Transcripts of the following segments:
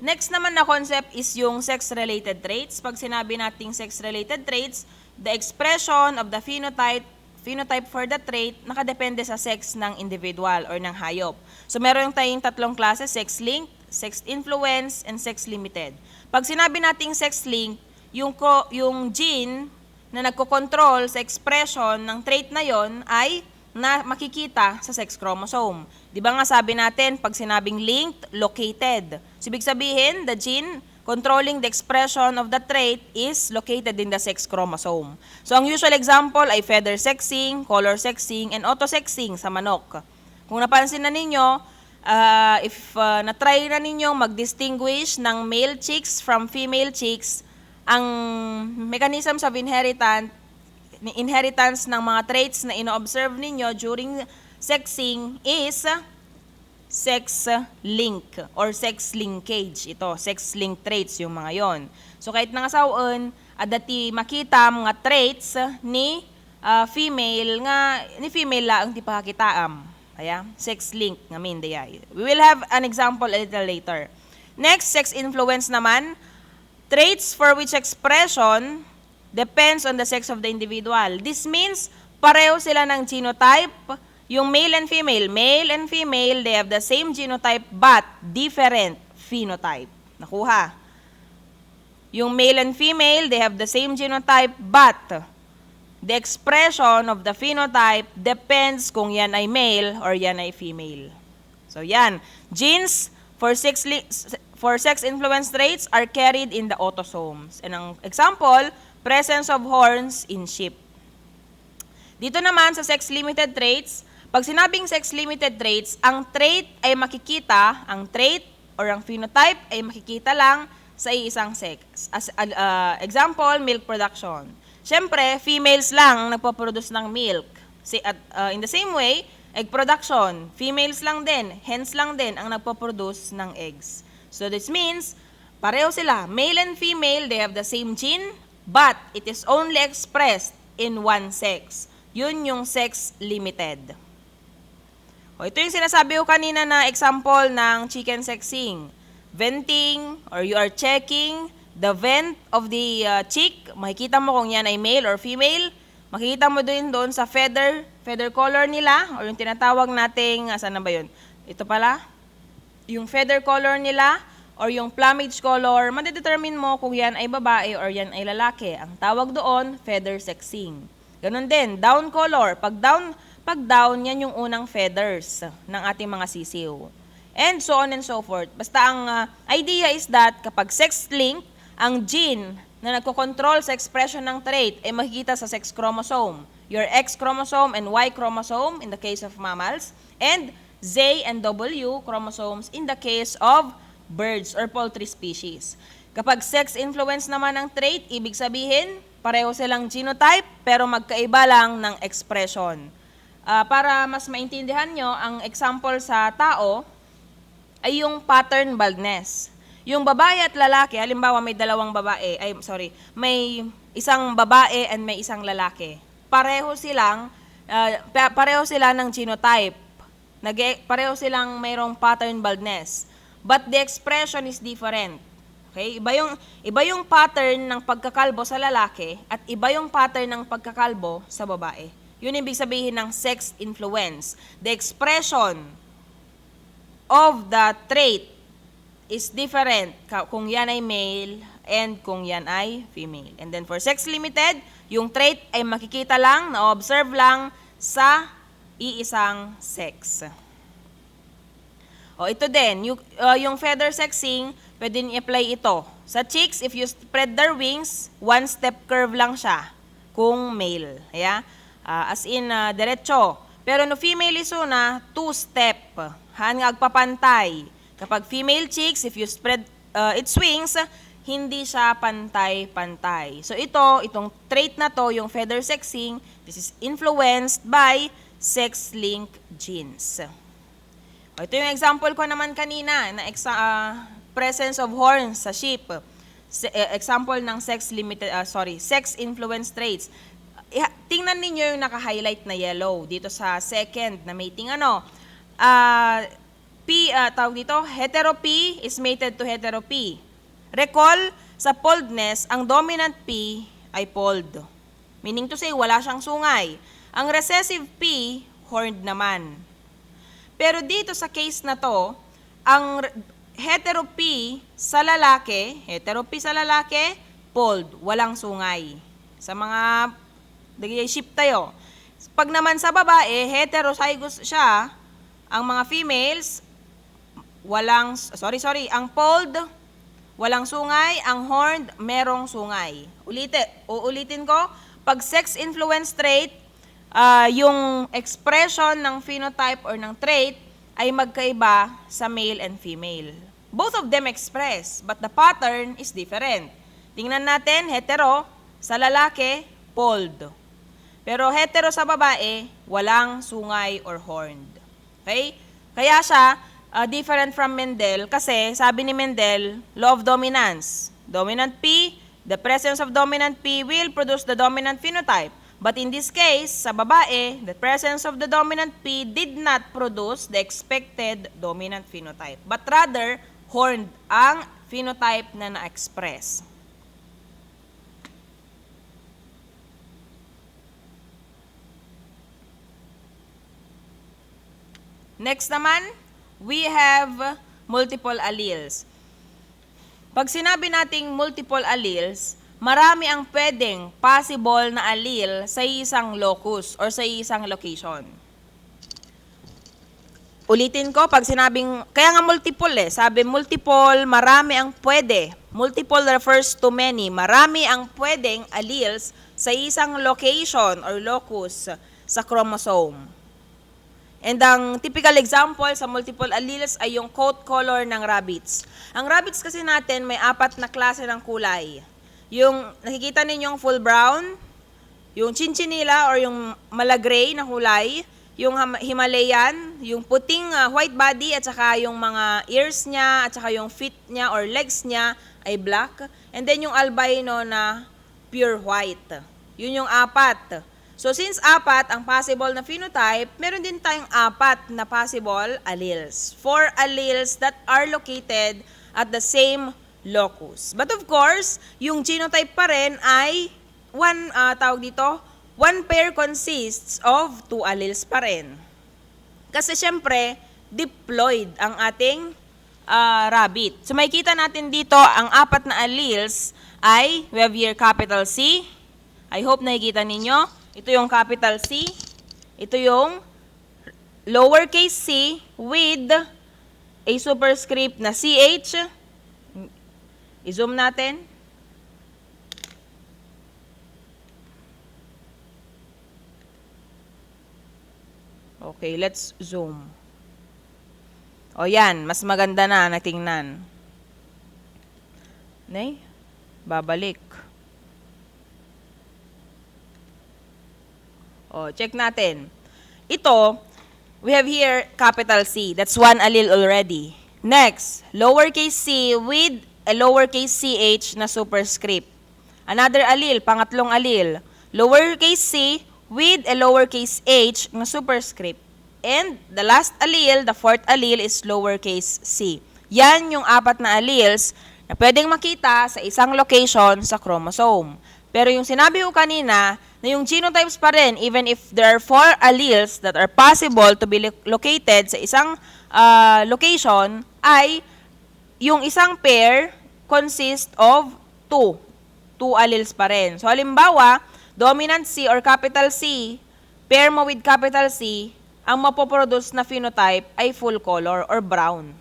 Next naman na concept is yung sex-related traits. Pag sinabi nating sex-related traits, the expression of the phenotype for the trait, nakadepende sa sex ng individual or ng hayop. So meron tayong tatlong klase, sex-linked, sex-influenced, and sex-limited. Pag sinabi nating sex-linked, yung gene na nagko-control sa expression ng trait na yon ay na makikita sa sex chromosome. Di ba nga sabi natin, pag sinabing linked, located. So, ibig sabihin, the gene controlling the expression of the trait is located in the sex chromosome. So, ang usual example ay feather sexing, color sexing, and autosexing sa manok. Kung napansin na ninyo, if na-try na ninyong mag-distinguish ng male chicks from female chicks, ang mechanisms of inheritance ng mga traits na ino-observe ninyo during sexing is sex link or sex linkage. Ito, sex link traits yung mga yon. So kahit nangasaon, adati makita mga traits ni female lang ti pakakitaam. Kaya sex link ngamin dayay. We will have an example a little later. Next, sex influence naman, traits for which expression depends on the sex of the individual. This means, pareho sila ng genotype, yung male and female. Male and female, they have the same genotype but different phenotype. Nakuha? Yung male and female, they have the same genotype but the expression of the phenotype depends kung yan ay male or yan ay female. So yan, genes for sex-influenced traits are carried in the autosomes. And ang example, presence of horns in sheep. Dito naman sa sex-limited traits, pag sinabing sex-limited traits, ang trait ay makikita, ang trait or ang phenotype ay makikita lang sa isang sex. As example, milk production. Siyempre, females lang nagpo-produce ng milk. In the same way, egg production, females lang din, hens lang din ang nagpo-produce ng eggs. So this means, pareho sila, male and female, they have the same gene, but it is only expressed in one sex. Yun yung sex-limited. O, ito yung sinasabi ko kanina na example ng chicken sexing. Venting, or you are checking the vent of the chick. Makikita mo kung yan ay male or female. Makikita mo din doon sa feather color nila, or yung tinatawag nating, saan na ba yun? Ito pala, yung feather color nila, or yung plumage color, madedetermine mo kung yan ay babae or yan ay lalaki. Ang tawag doon, feather sexing. Ganon din, down color. Pag down, yan yung unang feathers ng ating mga sisiw. And so on and so forth. Basta ang idea is that kapag sex-linked, ang gene na nagkocontrol sa expression ng trait ay makikita sa sex chromosome. Your X chromosome and Y chromosome in the case of mammals, and Z and W chromosomes in the case of birds or poultry species. Kapag sex influence naman ang trait, ibig sabihin, pareho silang genotype pero magkaiba lang ng expression. Para mas maintindihan nyo, ang example sa tao ay yung pattern baldness. Yung babae at lalaki, halimbawa may may isang babae and may isang lalaki. Pareho sila ng genotype. Pareho silang mayroong pattern baldness. But the expression is different. Okay? Iba yung pattern ng pagkakalbo sa lalaki at iba yung pattern ng pagkakalbo sa babae. Yun ibig sabihin ng sex influence. The expression of the trait is different kung yan ay male and kung yan ay female. And then for sex limited, yung trait ay makikita lang, na-observe lang sa iisang sex. O ito din, yung feather sexing, pwede i-apply ito. Sa chicks, if you spread their wings, one step curve lang siya kung male. Yeah? As in, diretso. Pero no female iso na, two step. Hanggang agpapantay. Kapag female chicks, if you spread its wings, hindi siya pantay-pantay. So itong trait na to, yung feather sexing, this is influenced by sex-linked genes. Ito yung example ko naman kanina na presence of horns sa sheep. Example ng sex-influenced traits. Tingnan ninyo yung naka-highlight na yellow dito sa second na mating hetero P is mated to hetero P. Recall, sa poledness, ang dominant P ay poled. Meaning to say, wala siyang sungay. Ang recessive P, horned naman. Pero dito sa case na to, ang hetero P sa lalaki, poled, walang sungay. Sa mga ship tayo. Pag naman sa babae, heterozygous siya, ang mga females, ang poled, walang sungay, ang horned, merong sungay. Uulitin ko, pag sex-influenced trait, yung expression ng phenotype or ng trait ay magkaiba sa male and female. Both of them express, but the pattern is different. Tingnan natin, hetero, sa lalaki, poled. Pero hetero sa babae, walang sungay or horned. Okay? Kaya siya different from Mendel kasi sabi ni Mendel, law of dominance. Dominant P, the presence of dominant P will produce the dominant phenotype. But in this case, sa babae, the presence of the dominant P did not produce the expected dominant phenotype. But rather, horned ang phenotype na na-express. Next naman, we have multiple alleles. Pag sinabi nating multiple alleles, marami ang pwedeng possible na allele sa isang locus or sa isang location. Ulitin ko, pag sinabing, kaya nga multiple sabi multiple, marami ang pwede. Multiple refers to many. Marami ang pwedeng alleles sa isang location or locus sa chromosome. And ang typical example sa multiple alleles ay yung coat color ng rabbits. Ang rabbits kasi natin may 4 na klase ng kulay. Yung nakikita ninyong full brown, yung chinchilla or yung malagray na kulay, yung Himalayan, yung puting white body at saka yung mga ears niya at saka yung feet niya or legs niya ay black. And then yung albino na pure white. Yun yung 4. So, since 4 ang possible na phenotype, meron din tayong 4 na possible alleles. 4 alleles that are located at the same locus. But of course, yung genotype pa rin ay one pair consists of 2 alleles pa rin. Kasi syempre, diploid ang ating rabbit. So, makikita natin dito, ang 4 na alleles ay, we have here capital C. I hope nakikita ninyo. Ito yung capital C. Ito yung lowercase c with a superscript na CH. I-zoom natin. Okay, let's zoom. O yan, mas maganda na natingnan. Babalik. O, check natin. Ito, we have here capital C. That's 1 allele already. Next, lowercase c with a lowercase ch na superscript. Another allele, pangatlong allele. Lowercase c with a lowercase h na superscript. And the last allele, the 4th allele is lowercase c. Yan yung 4 na alleles na pwedeng makita sa isang location sa chromosome. Pero yung sinabi ko kanina, na yung genotypes pa rin, even if there are 4 alleles that are possible to be located sa isang location, ay yung isang pair consist of 2 alleles pa rin. So, halimbawa, dominant C or capital C, pair mo with capital C, ang mapoproduce na phenotype ay full color or brown.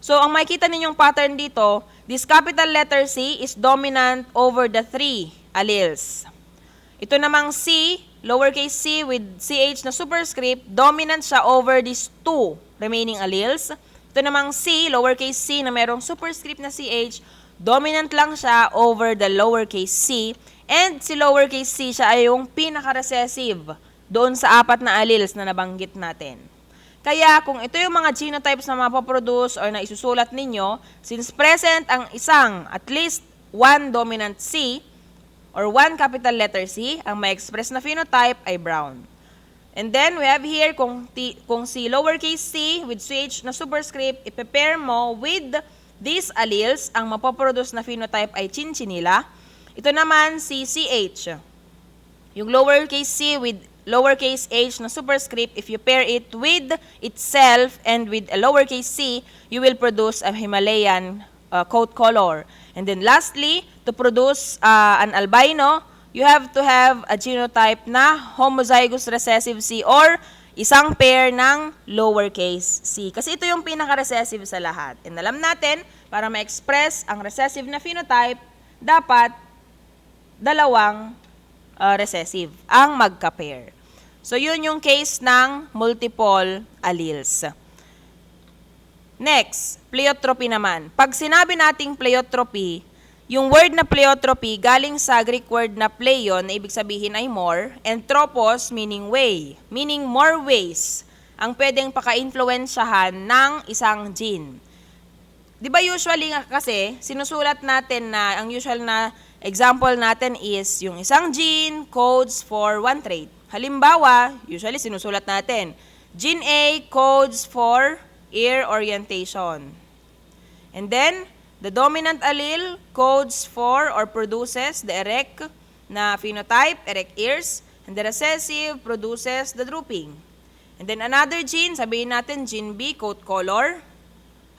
So, ang makikita ninyong pattern dito, this capital letter C is dominant over the 3 alleles. Ito namang C, lowercase c with ch na superscript, dominant siya over these 2 remaining alleles. Ito namang C, lowercase c na merong superscript na ch, dominant lang siya over the lowercase c. And si lowercase c siya ay yung pinaka-recessive doon sa 4 na alleles na nabanggit natin. Kaya kung ito yung mga genotypes na mapoproduce or na isusulat ninyo, since present ang isang, at least 1 dominant C, or 1 capital letter C, ang may express na phenotype ay brown. And then, we have here, kung si lowercase c with CH na superscript, i-pair mo with these alleles, ang mapoproduce na phenotype ay Chinchinilla. Ito naman si CH. Yung lowercase c with lowercase h na superscript, if you pair it with itself and with a lowercase c, you will produce a Himalayan coat color. And then lastly, to produce an albino, you have to have a genotype na homozygous recessive C or isang pair ng lowercase c. Kasi ito yung pinaka-recessive sa lahat. And alam natin, para ma-express ang recessive na phenotype, dapat dalawang recessive ang magka-pair. So, yun yung case ng multiple alleles. Next, pleiotropy naman. Pag sinabi nating pleiotropy, yung word na pleiotropy galing sa Greek word na pleion, na ibig sabihin ay more, and tropos meaning way, meaning more ways ang pwedeng paka-influensyahan ng isang gene. Di ba usually nga kasi, sinusulat natin na, ang usual na example natin is yung isang gene codes for one trait. Halimbawa, usually sinusulat natin, gene A codes for ear orientation. And then, the dominant allele codes for or produces the erect na phenotype, erect ears, and the recessive produces the drooping. And then another gene, sabihin natin gene B, coat color.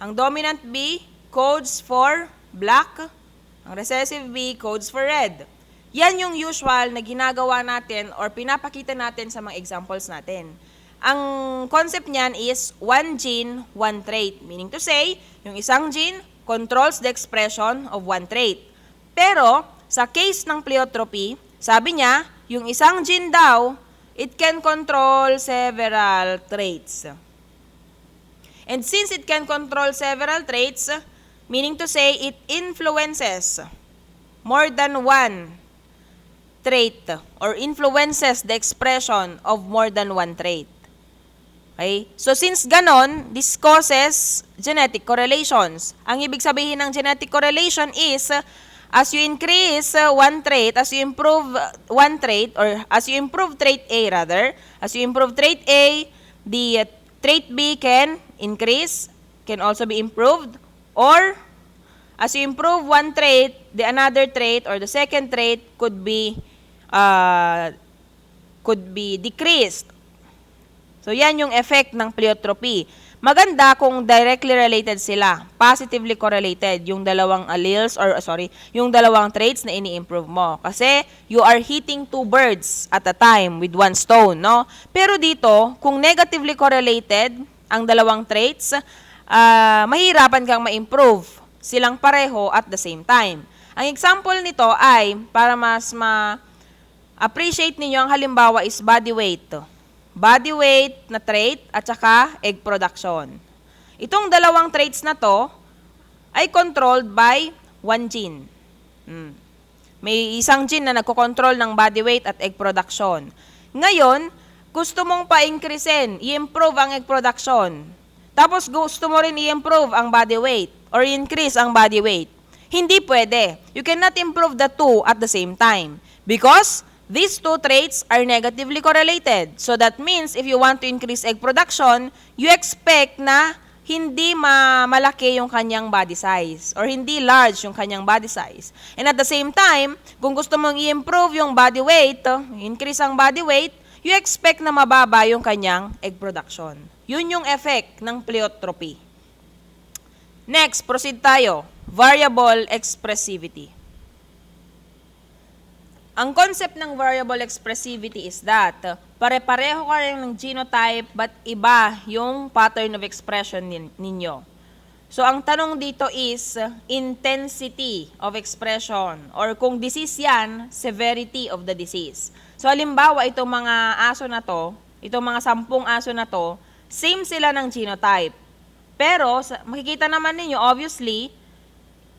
Ang dominant B codes for black, ang recessive B codes for red. Yan yung usual na ginagawa natin or pinapakita natin sa mga examples natin. Ang concept niyan is one gene, one trait. Meaning to say, yung isang gene controls the expression of one trait. Pero, sa case ng pleiotropy, sabi niya, yung isang gene daw, it can control several traits. And since it can control several traits, meaning to say, it influences more than one trait or influences the expression of more than one trait. Okay? So, since ganon, this causes genetic correlations. Ang ibig sabihin ng genetic correlation is, as you increase one trait, as you improve one trait, or as you improve trait A rather, as you improve trait A, the trait B can increase, can also be improved, or as you improve one trait, the another trait or the second trait could be decreased. So, yan yung effect ng pleiotropy. Maganda kung directly related sila, positively correlated, yung dalawang alleles, yung dalawang traits na ini-improve mo. Kasi, you are hitting two birds at a time with one stone, no? Pero dito, kung negatively correlated ang dalawang traits, mahirapan kang ma-improve silang pareho at the same time. Ang example nito ay, para mas ma-appreciate ninyo, ang halimbawa is body weight. Body weight na trait at saka egg production. Itong dalawang traits na to ay controlled by one gene. May isang gene na nagko-control ng body weight at egg production. Ngayon, gusto mong pa-increasein, i-improve ang egg production. Tapos gusto mo rin i-improve ang body weight or increase ang body weight. Hindi pwede. You cannot improve the two at the same time because these two traits are negatively correlated. So that means if you want to increase egg production, you expect na hindi malaki yung kanyang body size or hindi large yung kanyang body size. And at the same time, kung gusto mong i-improve yung body weight, increase ang body weight, you expect na mababa yung kanyang egg production. Yun yung effect ng pleiotropy. Next, proceed tayo. Variable expressivity. Ang concept ng variable expressivity is that pare-pareho ka rin ng genotype but iba yung pattern of expression ninyo. So, ang tanong dito is intensity of expression or kung disease yan, severity of the disease. So, halimbawa, itong mga aso na to, itong mga 10 aso na to, same sila ng genotype. Pero, makikita naman ninyo, obviously,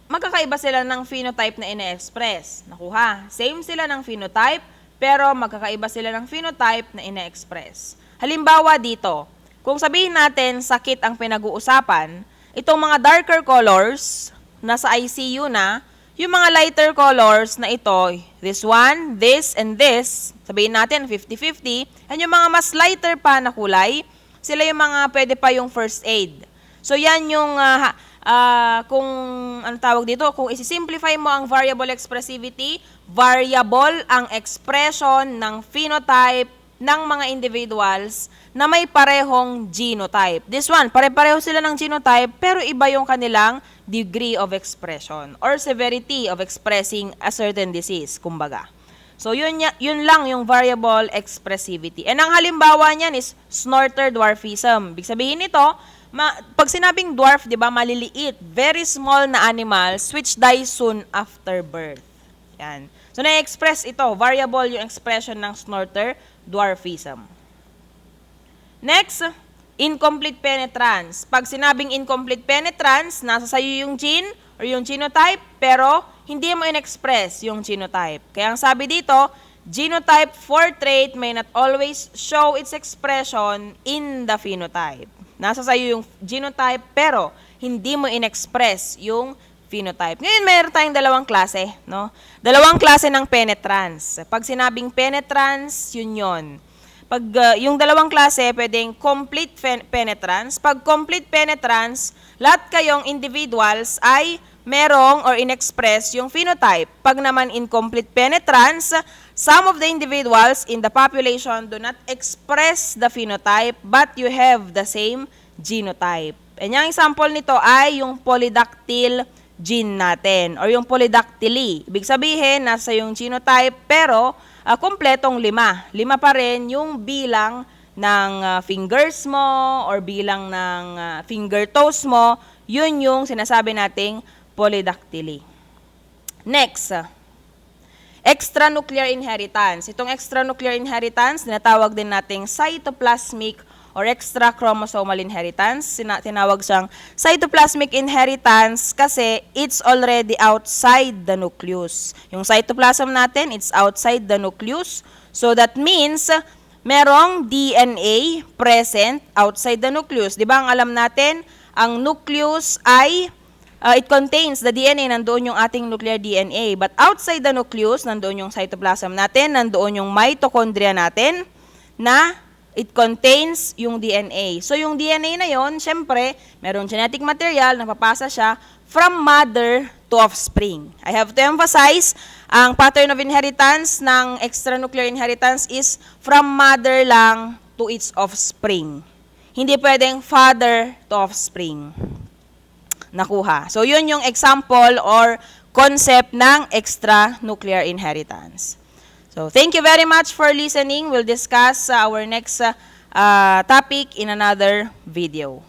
magkakaiba sila ng phenotype na ine-express. Nakuha. Same sila ng phenotype, pero magkakaiba sila ng phenotype na ine-express. Halimbawa dito, kung sabihin natin sakit ang pinag-uusapan, itong mga darker colors, nasa ICU na, Yung mga lighter colors na ito, this one, this, and this, sabihin natin 50-50, and yung mga mas lighter pa na kulay, sila yung mga pwede pa yung first aid. So yan yung, kung ano tawag dito, kung isi-simplify mo ang variable expressivity, variable ang expression ng phenotype ng mga individuals na may parehong genotype. This one, pare-pareho sila ng genotype pero iba yung kanilang degree of expression or severity of expressing a certain disease, kumbaga. So, yun lang yung variable expressivity. And ang halimbawa niyan is snorter dwarfism. Ibig sabihin nito, pag sinabing dwarf, di ba, maliliit, very small na animals which die soon after birth. Yan. So, na-express ito, variable yung expression ng snorter dwarfism. Next, incomplete penetrance. Pag sinabing incomplete penetrance, nasa sayo yung gene or yung genotype, pero hindi mo in-express yung genotype. Kaya ang sabi dito, genotype for trait may not always show its expression in the phenotype. Nasa sayo yung genotype, pero hindi mo in-express yung phenotype. Ngayon, mayroon tayong dalawang klase, no? Dalawang klase ng penetrance. Pag sinabing penetrance, yun. Pag yung dalawang klase, pwedeng complete penetrance. Pag complete penetrance, lahat kayong individuals ay merong or in-express yung phenotype. Pag naman incomplete penetrance, some of the individuals in the population do not express the phenotype, but you have the same genotype. And yung example nito ay yung polydactyl gene natin or yung polydactyly. Ibig sabihin, nasa yung genotype pero kumpletong 5. 5 pa rin yung bilang ng fingers mo or bilang ng finger toes mo. Yun yung sinasabi nating polydactyly. Next, extranuclear inheritance. Itong extranuclear inheritance, tinatawag din nating cytoplasmic or extrachromosomal inheritance. Tinawag siyang cytoplasmic inheritance kasi it's already outside the nucleus. Yung cytoplasm natin, it's outside the nucleus. So that means, merong DNA present outside the nucleus. Di ba ang alam natin, ang nucleus ay, it contains the DNA, nandoon yung ating nuclear DNA. But outside the nucleus, nandoon yung cytoplasm natin, nandoon yung mitochondria natin, na it contains yung DNA. So, yung DNA na yon, syempre, merong genetic material na papasa siya from mother to offspring. I have to emphasize, ang pattern of inheritance ng extranuclear inheritance is from mother lang to its offspring. Hindi pwedeng father to offspring. Nakuha. So, yun yung example or concept ng extranuclear inheritance. So, thank you very much for listening. We'll discuss our next topic in another video.